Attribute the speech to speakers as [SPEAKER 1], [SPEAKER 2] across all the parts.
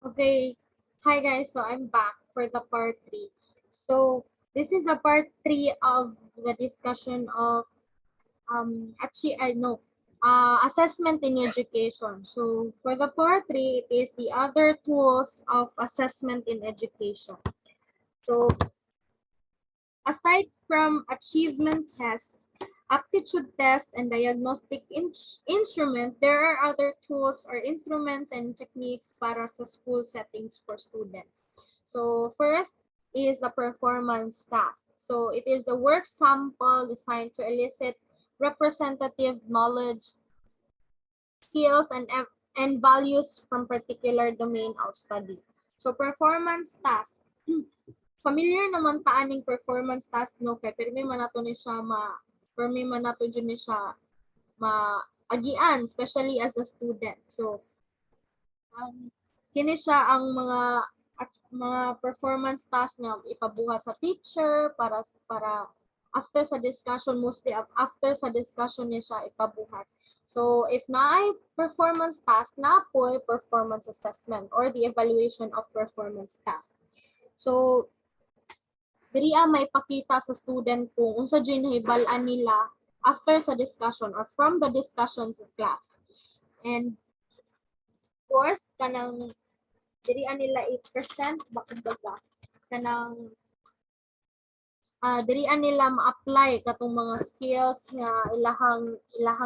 [SPEAKER 1] Okay. Hi guys, so I'm back for the part 3. So this is the part 3 of the discussion of actually I know assessment in education. So for the part 3, it is the other tools of assessment in education. So aside from achievement tests, aptitude tests, and diagnostic instrument, there are other tools or instruments and techniques para sa school settings for students. So first is the performance task. So it is a work sample designed to elicit representative knowledge, skills, and values from particular domain of study. So performance task. Familiar naman ta aning performance task no kay pirmi man nato ni siya pirmi man nato jud ni siya maagian especially as a student. So kini siya ang mga performance task nga ipabuhat sa teacher para after sa discussion, mostly after sa discussion niya siya ipabuhat. So if naay performance task, na po performance assessment or the evaluation of performance task. So diri may pakita sa student kung unsa jud nahibal-an nila after sa discussion or from the discussions in class. And of course, kanang diri nila i-present baga kanang diri nila ma-apply katong mga skills nga ilahang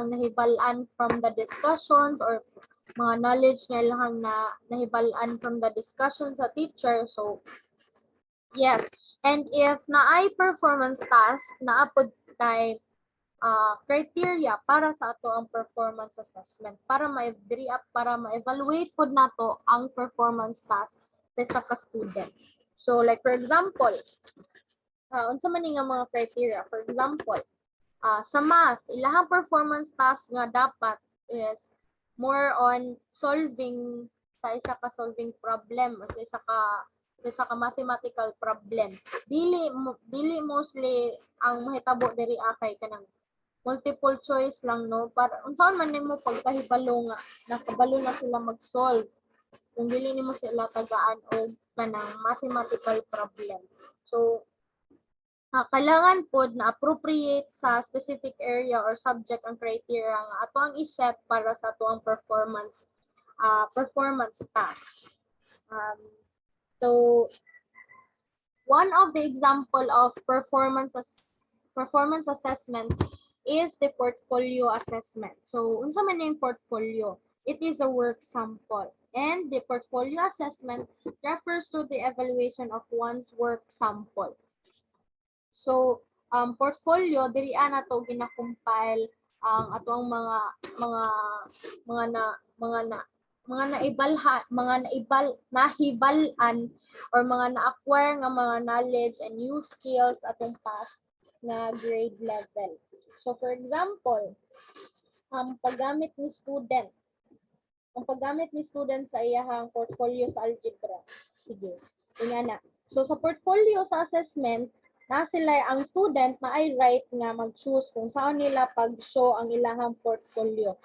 [SPEAKER 1] nahibal-an from the discussions or mga knowledge nga ilahang nahibal-an from the discussion sa teacher. So yes, and if naay performance task, naapod tay criteria para sa ato ang performance assessment para ma-evaluate pod nato ang performance task sa isa ka student. So like for example, unsa man nga mga criteria? For example, sa math, ilahang performance task nga dapat is more on solving sa isa ka solving problem o sa isa ka mathematical problem. Dili mostly ang mahitabo diri kay kanang multiple choice lang no para unsaon man nimo pagkahibalo nga nakabalo na sila mag-solve kung dili nimo sila tagaan og kanang mathematical problem. So kailangan pod na appropriate sa specific area or subject ang criteria nga ato ang i-set para sa ato ang performance task. So one of the example of performance assessment is the portfolio assessment. So unsa man yung portfolio? It is a work sample. And the portfolio assessment refers to the evaluation of one's work sample. So portfolio diri ana to gina-compile ang atong nahibalan or mga na-acquire nga mga knowledge and new skills atong past na grade level. So for example, ang paggamit ni student sa iyahang portfolio sa algebra. Sige, ingana. So sa portfolio sa assessment, na sila ang student na ay right nga mag-choose kung saan nila pag-show ang ilahang portfolio.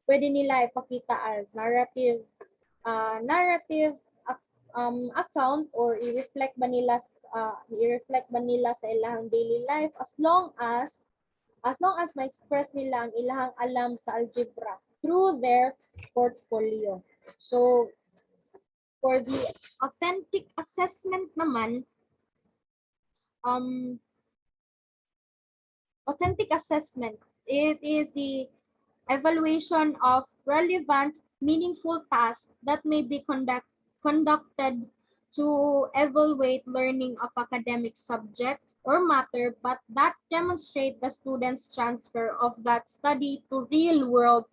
[SPEAKER 1] Pwede nila ipakita as narrative account or i-reflect ba nila sa ilahang daily life as long as ma-express nila ang ilahang alam sa algebra through their portfolio. So for the authentic assessment naman, authentic assessment, it is the evaluation of relevant, meaningful tasks that may be conducted to evaluate learning of academic subject or matter, but that demonstrate the student's transfer of that study to real-world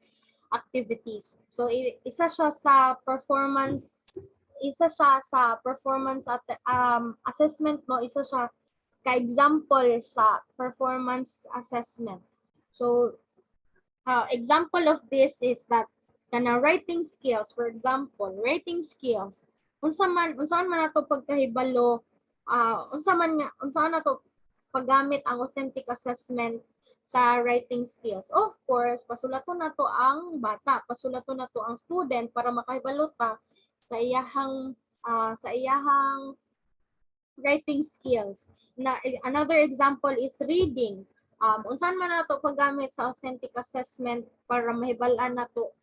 [SPEAKER 1] activities. So isa siya sa performance assessment no, isa siya ka-example sa performance assessment. So example of this is that kana writing skills, for example, writing skills. Unsaan man nato pagkahibalo, unsa nato paggamit ang authentic assessment sa writing skills. Of course, pasulaton nato ang bata, pasulaton nato ang student para makahibalo ta sa iyahang writing skills. Na another example is reading. Unsan man nato paggamit sa authentic assessment para mahibal-an nato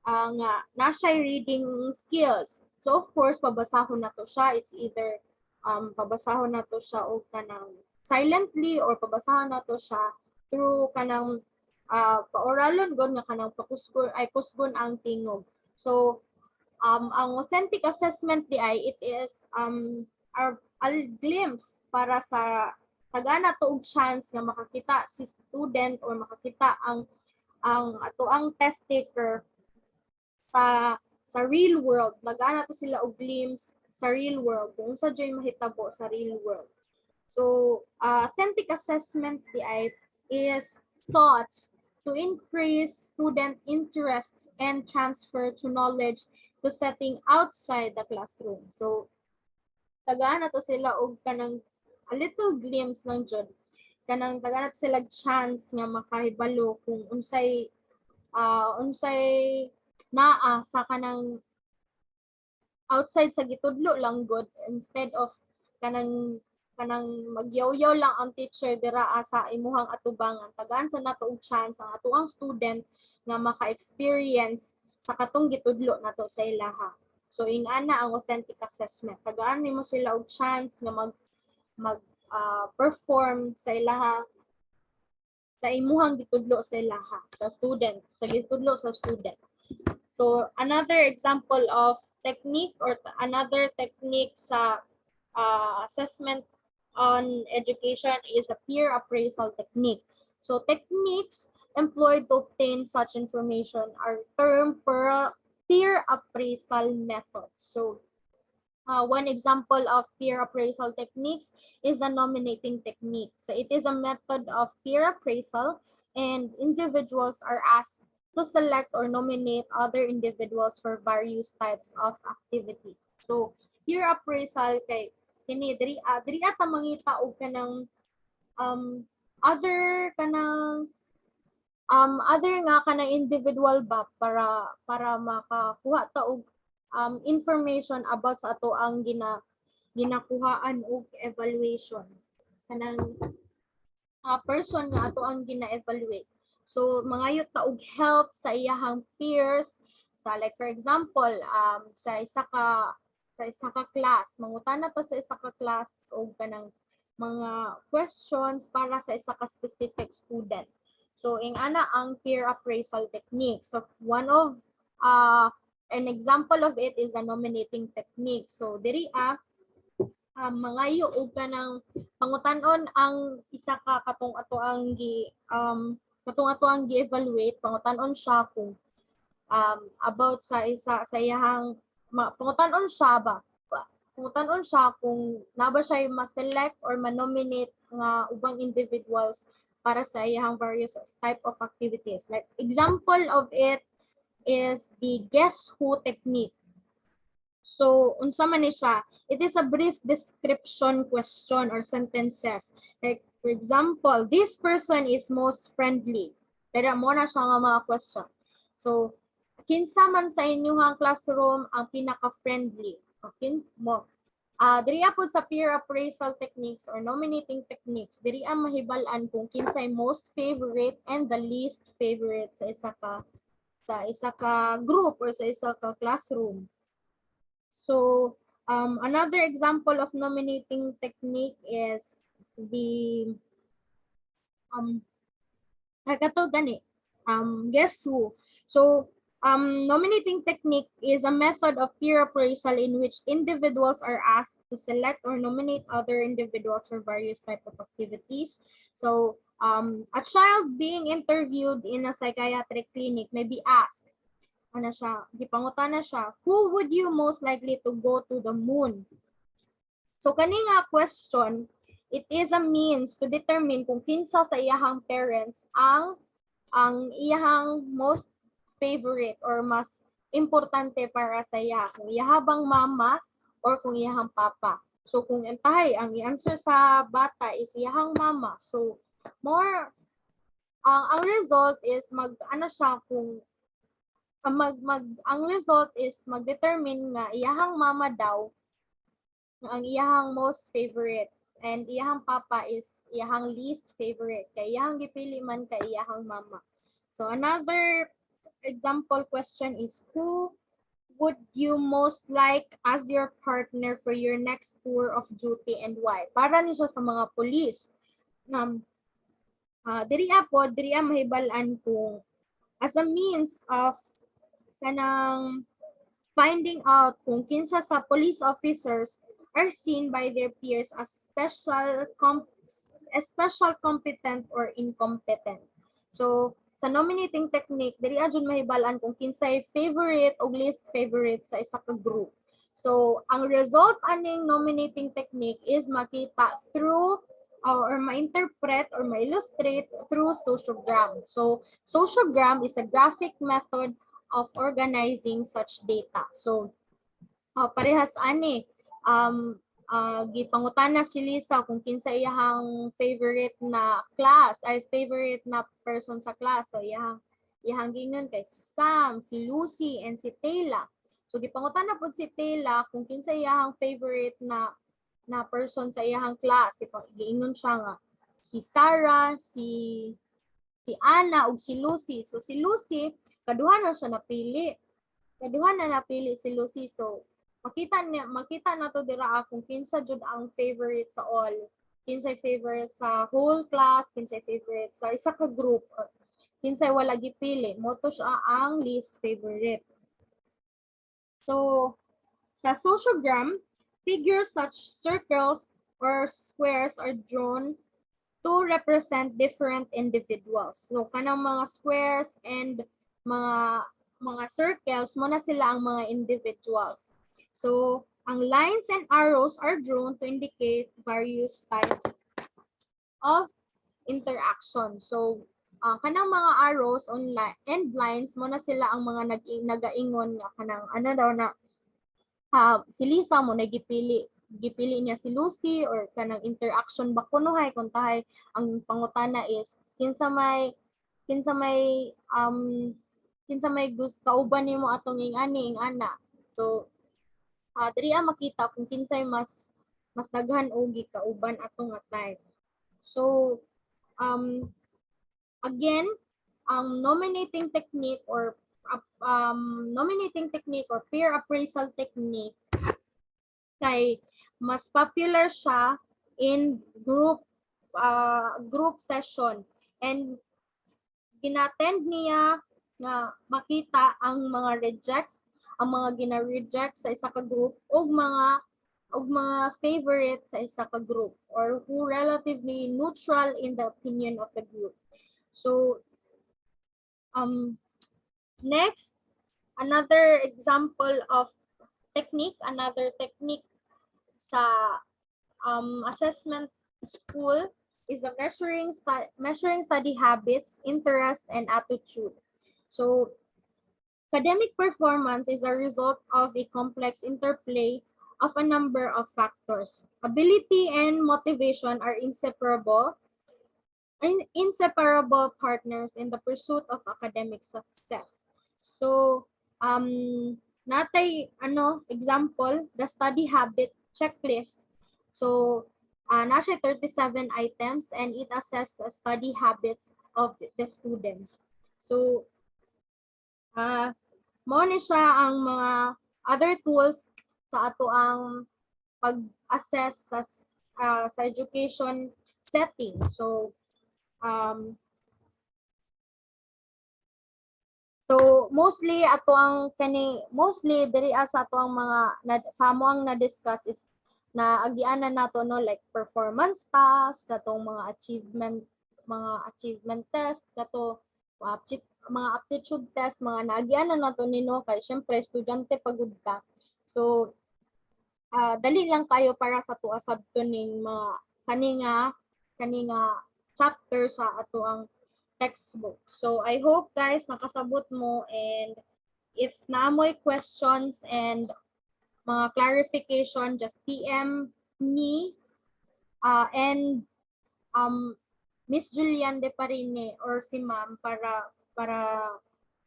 [SPEAKER 1] nga na siya reading skills. So of course pabasahon nato siya. It's either pabasahon nato siya og kanang silently or pabasahon nato siya through kanang paoralon gud nga kanang kusgon ang tingog. So ang authentic assessment di ay it is a glimpse para sa tagana to og chance nga makakita si student or makakita ang ato ang test taker sa real world. Nagana to sila og glimpse sa real world kung sa joy mahitabo sa real world. So authentic assessment di ay is thought to increase student interest and transfer to knowledge to setting outside the classroom. So tagaan na to sila og kanang a little glimpse ng jud. Kanang tagaan na to sila chance nga makahibalo kung unsay naa sa kanang outside sa gitudlo lang good instead of kanang magyaw-yaw lang ang teacher dira sa imuhang atubangan. Tagaan sa nato og chance ang atuang student nga maka-experience sa katong gitudlo nato sa ilaha. So ingana ang authentic assessment. Tagaan nimo sila og chance nga perform sa ilaha sa imuhang gitudlo sa ilaha sa student, sa gitudlo sa student. So another example of technique or another technique sa assessment on education is the peer appraisal technique. So techniques employed to obtain such information are termed peer appraisal methods. So one example of peer appraisal techniques is the nominating technique. So it is a method of peer appraisal and individuals are asked to select or nominate other individuals for various types of activities. So peer appraisal kay kini diri ata mangita og kanang other nga kanang individual ba para makakuha ta og information about sa ato ang ginakuhaan og evaluation kanang person nga ato ang gina-evaluate. So mangayot ta og help sa iyahang peers sa like for example sa isa ka class, mangutana ta sa isa ka class og kanang mga questions para sa isa ka specific student. So ingana ang peer appraisal technique. So one of an example of it is a nominating technique. So diri mangayo og kanang pangutan-on ang isa ka katong ato ang gi-evaluate, pangutan-on siya kung about sa iyahang pangutan-on siya kung naba siya ma-select or ma-nominate nga ubang individuals para sa iyahang various type of activities. Like example of it is the guess who technique. So unsa man ni siya? It is a brief description question or sentences. Like for example, this person is most friendly. Pero mo na siya nga mga question. So kinsa man sa inyong classroom ang pinaka-friendly? Okay mo. Diri pod sa peer appraisal techniques or nominating techniques, diri ang mahibal-an kung kinsay most favorite and the least favorite sa isa ka group or sa isa ka classroom. So another example of nominating technique is the guess who. So nominating technique is a method of peer appraisal in which individuals are asked to select or nominate other individuals for various type of activities. So a child being interviewed in a psychiatric clinic may be asked, gipangutana siya, who would you most likely to go to the moon? So kani nga question, it is a means to determine kung kinsa sa iyahang parents ang iyahang most favorite or mas importante para sa iya, kung iyahabang mama or kung iyahang papa. So kung antahay ang i-answer sa bata is iyahang mama, so more ang result is siya kung ang result is mag-determine nga iyahang mama daw ang iyahang most favorite and iyahang papa is iyahang least favorite kay iyahang gipili man kay iyahang mama. So another example question is, who would you most like as your partner for your next tour of duty and why? Para ni siya sa mga police. Diri mahibalan kung as a means of kanang finding out kung kinsa sa police officers are seen by their peers as special competent or incompetent. So, sa nominating technique, diri adyon mahibalan kung kinsay favorite o least favorite sa isa ka group. So, ang result aning nominating technique is makita through or ma-interpret or ma-illustrate through sociogram. So, sociogram is a graphic method of organizing such data. So, parehas ani gipangutana si Lisa kung kinsa iyahang favorite na class ay favorite na person sa class. So, iyahang gingon kay si Sam, si Lucy, and si Tayla. So, gipangutana po si Tayla kung kinsa iyahang favorite na person sa iyahang class. Giingon siya nga si Sarah, si Anna ug si Lucy. So si Lucy kaduha na siya napili. Kaduha na napili si Lucy. So makita na to dira kung kinsa jud ang favorite sa all. Kinsay favorite sa whole class, kinsay favorite sa isa ka group, or kinsay wala gipili. Moto siya ang least favorite. So sa sociogram, figures such circles or squares are drawn to represent different individuals. So kanang mga squares and mga circles mo na sila ang mga individuals. So ang lines and arrows are drawn to indicate various types of interaction. So kanang mga arrows and lines mo na sila ang mga nagaingon nga kanang ano daw na si Lisa mo gipili niya si Lucy or kanang interaction ba kuno kung tahay ang pangutana is kinsa may gusto kauban nimo atong ing ana. So diri makita kung kinsay mas daghan og gikauban atong type. So again, ang nominating technique or peer appraisal technique kay mas popular siya in group session, and ginattend niya nga makita ang mga gina-reject sa isa ka group ug mga favorite sa isa ka group, or who relatively neutral in the opinion of the group. So next, another example of another technique sa assessment school is the measuring study habits, interest, and attitude. So academic performance is a result of a complex interplay of a number of factors. Ability and motivation are inseparable partners in the pursuit of academic success. So natay example, the study habit checklist. So nasa 37 items and it assesses study habits of the students. So mo ni siya ang mga other tools sa ato ang pag-assess sa education setting. So mostly diri sa ato ang mga sa mo ang na-discuss is na agianan nato like performance task, katong mga achievement test, mga aptitude test, mga naagianan nato nino kay syempre estudyante pagud ka. So dali lang kayo para sa tuwa sabto ning mga kaninga chapter sa ato ang textbook. So I hope guys nakasabot mo, and if naamoy questions and mga clarification, just PM me and Miss Julian Deiparine or si Ma'am para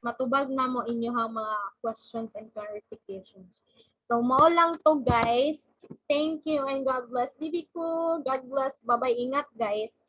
[SPEAKER 1] matubag na mo inyong mga questions and clarifications. So, mao lang to guys. Thank you and God bless. Bibi ko, God bless. Bye-bye. Ingat guys.